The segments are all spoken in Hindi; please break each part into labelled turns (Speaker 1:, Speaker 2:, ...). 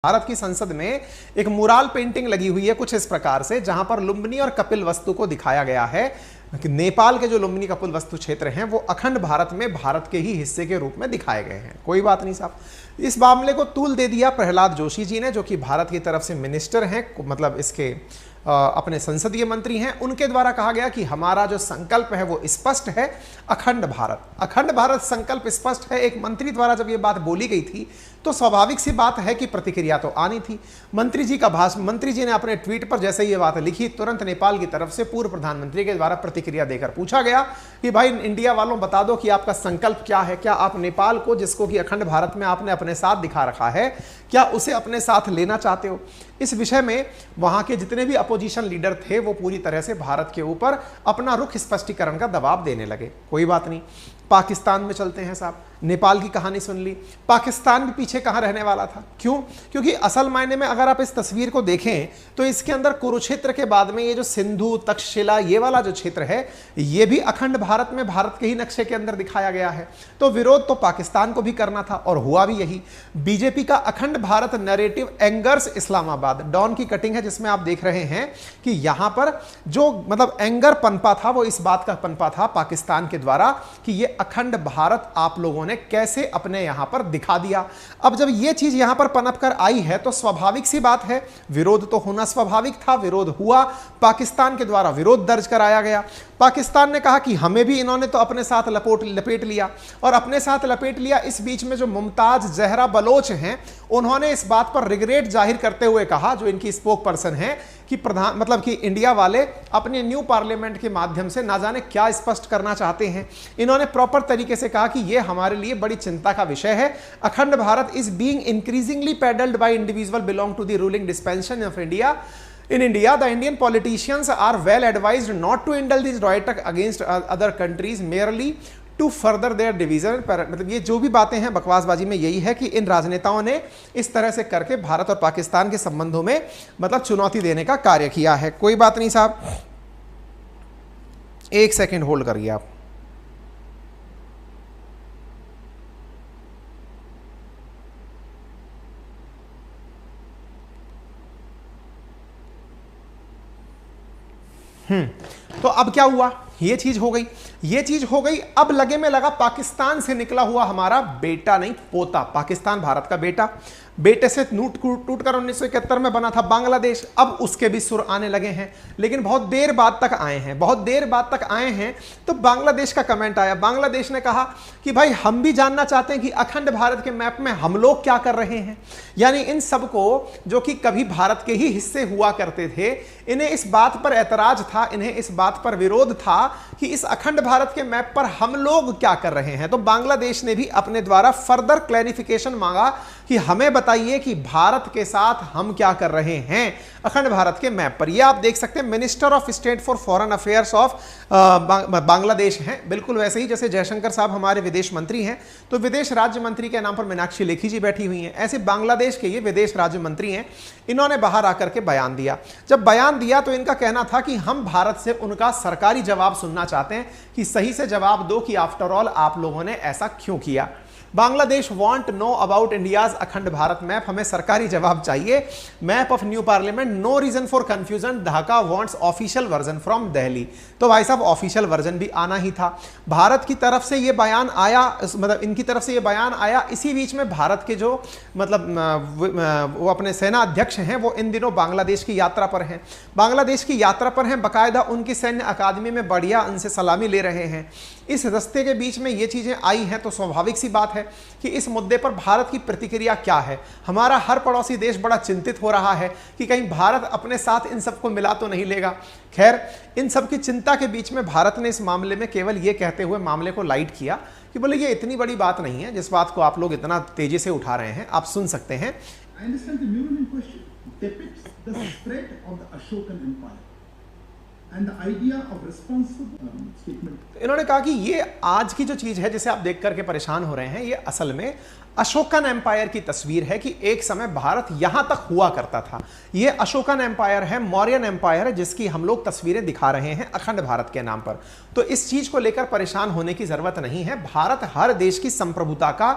Speaker 1: भारत की संसद में एक मुराल पेंटिंग लगी हुई है कुछ इस प्रकार से, जहां पर लुम्बिनी और कपिल वस्तु को दिखाया गया है कि नेपाल के जो लुम्बिनी कपिल वस्तु क्षेत्र हैं वो अखंड भारत में भारत के ही हिस्से के रूप में दिखाए गए हैं। कोई बात नहीं साहब, इस मामले को तूल दे दिया प्रहलाद जोशी जी ने, जो कि भारत की तरफ से मिनिस्टर हैं, मतलब इसके अपने संसदीय मंत्री हैं। उनके द्वारा कहा गया कि हमारा जो संकल्प है वो स्पष्ट है, अखंड भारत। अखंड भारत संकल्प स्पष्ट है। एक मंत्री द्वारा जब ये बात बोली गई थी तो स्वाभाविक सी बात है कि प्रतिक्रिया तो आनी थी। मंत्री जी ने अपने ट्वीट पर जैसे ये बात लिखी, तुरंत नेपाल की तरफ से पूर्व प्रधानमंत्री के द्वारा प्रतिक्रिया देकर पूछा गया कि भाई इंडिया वालों बता दो कि आपका संकल्प क्या है, क्या आप नेपाल को, जिसको कि अखंड भारत में आपने अपने साथ दिखा रखा है, क्या उसे अपने साथ लेना चाहते हो। इस विषय में वहां के जितने भी अपोजिशन लीडर थे वो पूरी तरह से भारत के ऊपर अपना रुख स्पष्टीकरण का दबाव देने लगे। कोई बात नहीं, पाकिस्तान में चलते हैं साहब। नेपाल की कहानी सुन ली, पाकिस्तान भी पीछे कहां रहने वाला था। क्यों? क्योंकि असल मायने में अगर आप इस तस्वीर को देखें तो इसके अंदर कुरुक्षेत्र के बाद में ये जो सिंधु तक्षशिला ये वाला जो क्षेत्र है ये भी अखंड भारत में भारत के ही नक्शे के अंदर दिखाया गया है। तो विरोध तो पाकिस्तान को भी करना था और हुआ भी यही। बीजेपी का अखंड भारत नैरेटिव एंगर्स इस्लामाबाद, डॉन की कटिंग है जिसमें आप देख रहे हैं कि यहां पर जो मतलब एंगर पनपा था वो इस बात का पनपा था पाकिस्तान के द्वारा कि ये अखंड भारत आप लोगों ने कैसे अपने यहां पर दिखा दिया। अब जब ये चीज यहां पर पनप कर आई है तो स्वाभाविक सी बात है, विरोध तो होना स्वाभाविक था। विरोध हुआ, पाकिस्तान के द्वारा विरोध दर्ज कराया गया। पाकिस्तान ने कहा कि हमें भी इन्होंने तो अपने साथ लपेट लिया और अपने साथ लपेट लिया। इस बीच में जो मुमताज जहरा बलोच हैं उन्होंने इस बात पर रिग्रेट जाहिर करते हुए कहा, जो इनकी स्पोक पर्सन है, कि कि इंडिया वाले अपने न्यू पार्लियामेंट के माध्यम से ना जाने क्या स्पष्ट करना चाहते हैं। इन्होंने प्रॉपर तरीके से कहा कि यह हमारे लिए बड़ी चिंता का विषय है। Akhand Bharat is being increasingly peddled by individual belong to the ruling dispensation of India. In India, the Indian politicians are well advised not to indulge this rhetoric against other countries merely to further their division. मतलब ये जो भी बातें हैं बकवासबाजी में यही है कि इन राजनेताओं ने इस तरह से करके भारत और पाकिस्तान के संबंधों में मतलब चुनौती देने का कार्य किया है। कोई बात नहीं साहब, एक सेकेंड होल्ड करिए आप। तो अब क्या हुआ, ये चीज हो गई। अब लगे में लगा पाकिस्तान से निकला हुआ हमारा बेटा नहीं पोता, पाकिस्तान भारत का बेटे से टूट कर 1971 में बना था बांग्लादेश। अब उसके भी सुर आने लगे हैं, लेकिन बहुत देर बाद तक आए हैं। तो बांग्लादेश का कमेंट आया। बांग्लादेश ने कहा कि भाई हम भी जानना चाहते हैं कि अखंड भारत के मैप में हम लोग क्या कर रहे हैं। यानी इन सबको जो कि कभी भारत के ही हिस्से हुआ करते थे, इन्हें इस बात पर ऐतराज था, इन्हें इस बात पर विरोध था कि इस अखंड भारत के मैप पर हम लोग क्या कर रहे हैं। तो बांग्लादेश ने भी अपने द्वारा फर्दर क्लैरिफिकेशन मांगा कि हमें बताइए कि भारत के साथ हम क्या कर रहे हैं अखंड भारत के मैप पर। यह आप देख सकते हैं minister of state for foreign affairs of Bangladesh हैं, बिल्कुल वैसे ही जैसे जयशंकर साहब हमारे विदेश मंत्री हैं, तो विदेश राज्य मंत्री के नाम पर मीनाक्षी लेखी जी बैठी हुई हैं, ऐसे बांग्लादेश के ये विदेश राज्य मंत्री हैं। इन्होंने बाहर आकर के बयान दिया। जब बयान दिया तो इनका कहना था कि हम भारत से उनका सरकारी जवाब सुनना चाहते हैं कि सही से जवाब दो कि आफ्टर ऑल आप लोगों ने ऐसा क्यों किया। Bangladesh want know about India's Akhand Bharat map, हमें सरकारी जवाब चाहिए। Map of new parliament, no reason for confusion, Dhaka wants official version from Delhi. तो भाई साहब ऑफिशियल वर्जन भी आना ही था। भारत की तरफ से ये बयान आया, मतलब इनकी तरफ से ये बयान आया। इसी बीच में भारत के जो मतलब वो अपने सेना अध्यक्ष हैं वो इन दिनों बांग्लादेश की यात्रा पर हैं, बाकायदा उनकी सैन्य अकादमी में बढ़िया उनसे सलामी ले रहे हैं। इस रास्ते के बीच में ये चीजें आई हैं तो स्वाभाविक सी बात है कि इस मुद्दे पर भारत की प्रतिक्रिया क्या है। हमारा हर पड़ोसी देश बड़ा चिंतित हो रहा है कि कहीं भारत अपने साथ इन सबको मिला तो नहीं लेगा। खैर, इन सब की चिंता के बीच में भारत ने इस मामले में केवल ये कहते हुए मामले को लाइट किया कि बोले ये इतनी बड़ी बात नहीं है जिस बात को आप लोग इतना तेजी से उठा रहे हैं। आप सुन सकते हैं। And the idea of responsible statement. इन्होंने कहा कि ये आज की जो चीज है जिसे आप देख करके परेशान हो रहे हैं, ये असल में अशोकन एम्पायर की तस्वीर है कि एक समय भारत यहां तक हुआ करता था। यह अशोकन एम्पायर है, मौर्यन एम्पायर है, जिसकी हम लोग तस्वीरें दिखा रहे हैं अखंड भारत के नाम पर। तो इस चीज को लेकर परेशान होने की जरूरत नहीं है। भारत हर देश की संप्रभुता का,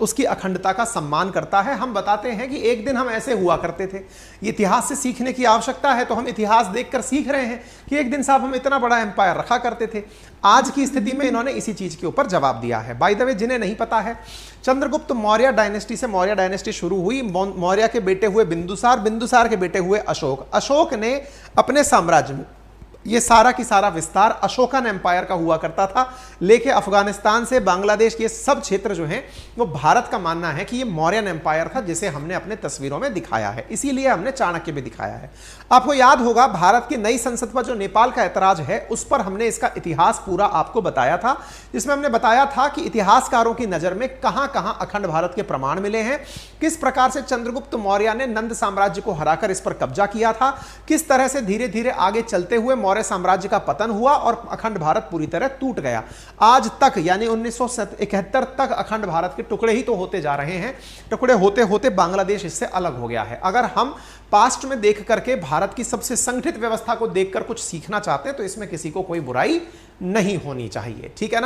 Speaker 1: उसकी अखंडता का सम्मान करता है। हम बताते हैं कि एक दिन हम ऐसे हुआ करते थे। इतिहास से सीखने की आवश्यकता है तो हम इतिहास देखकर सीख रहे हैं कि एक दिन साहब हम इतना बड़ा एम्पायर रखा करते थे। आज की स्थिति में इन्होंने इसी चीज के ऊपर जवाब दिया है। बाय द वे, जिन्हें नहीं पता है, चंद्रगुप्त मौर्य डायनेस्टी से मौर्य डायनेस्टी शुरू हुई। मौर्य के बेटे हुए बिंदुसार, बिंदुसार के बेटे हुए अशोक। अशोक ने अपने साम्राज्य में ये सारा की सारा विस्तार अशोकन एम्पायर का हुआ करता था। लेके अफगानिस्तान से बांग्लादेश के सब क्षेत्र जो हैं वो भारत का मानना है कि ये मौर्यन एम्पायर था, जिसे हमने अपने तस्वीरों में दिखाया है। इसीलिए हमने चाणक्य भी दिखाया है। आपको याद होगा, भारत की नई संसद पर जो नेपाल का ऐतराज है उस पर हमने इसका इतिहास पूरा आपको बताया था, जिसमें हमने बताया था कि इतिहासकारों की नजर में कहां कहां अखंड भारत के प्रमाण मिले हैं, किस प्रकार से चंद्रगुप्त मौर्य ने नंद साम्राज्य को हराकर इस पर कब्जा किया था, किस तरह से धीरे धीरे आगे चलते हुए मौर्य साम्राज्य का पतन हुआ और अखंड भारत पूरी तरह टूट गया। आज तक यानी 1971 तक अखंड भारत के टुकड़े ही तो होते जा रहे हैं। टुकड़े होते होते बांग्लादेश इससे अलग हो गया है। अगर हम पास्ट में देख करके भारत की सबसे संगठित व्यवस्था को देखकर कुछ सीखना चाहते हैं तो इसमें किसी को कोई बुराई नहीं होनी चाहिए। ठीक है ना।